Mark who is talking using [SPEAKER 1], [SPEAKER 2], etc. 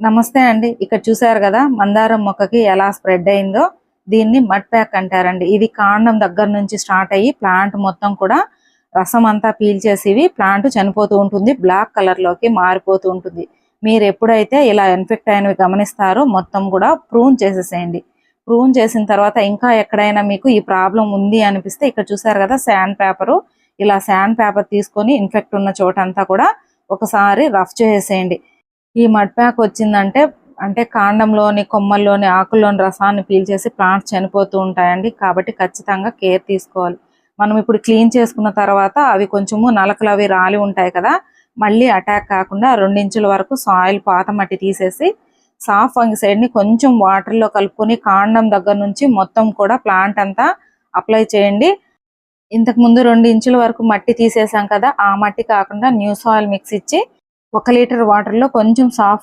[SPEAKER 1] నమస్తే అండి. ఇక్కడ చూసారు కదా మందారం మొక్కకి ఎలా స్ప్రెడ్ అయిందో. దీన్ని మడ్ ప్యాక్ అంటారండి. ఇది కాండం దగ్గర నుంచి స్టార్ట్ అయ్యి ప్లాంట్ మొత్తం కూడా రసం అంతా పీల్చేసి ప్లాంట్ చనిపోతూ ఉంటుంది. బ్లాక్ కలర్ లోకి మారిపోతూ ఉంటుంది. మీరు ఎప్పుడైతే ఇలా ఇన్ఫెక్ట్ అయినవి గమనిస్తారో మొత్తం కూడా ప్రూన్ చేసేసేయండి. ప్రూన్ చేసిన తర్వాత ఇంకా ఎక్కడైనా మీకు ఈ ప్రాబ్లం ఉంది అనిపిస్తే ఇక్కడ చూసారు కదా శాండ్ పేపరు. ఇలా శాండ్ పేపర్ తీసుకొని ఇన్ఫెక్ట్ ఉన్న చోటంతా కూడా ఒకసారి రఫ్ చేసేయండి. ఈ మడ్ ప్యాక్ వచ్చిందంటే కాండంలోని కొమ్మల్లోని ఆకుల్లోని రసాన్ని పీల్చేసి ప్లాంట్స్ చనిపోతూ ఉంటాయండి. కాబట్టి ఖచ్చితంగా కేర్ తీసుకోవాలి. మనం ఇప్పుడు క్లీన్ చేసుకున్న తర్వాత అవి కొంచెము నలకలు అవి రాలి ఉంటాయి కదా, మళ్ళీ అటాక్ కాకుండా 2 ఇంచుల వరకు సాయిల్ పాత మట్టి తీసేసి సాఫ్ ఫంగిసైడ్ ని కొంచెం వాటర్ లో కలుపుకొని కాండం దగ్గర నుంచి మొత్తం కూడా ప్లాంట్ అంతా అప్లై చేయండి. ఇంతకు ముందు 2 ఇంచుల వరకు మట్టి తీసేసాం కదా, ఆ మట్టి కాకుండా న్యూ సాయిల్ మిక్స్ ఇచ్చి 1 లీటర్ వాటర్ లో కొంచెం సాఫ్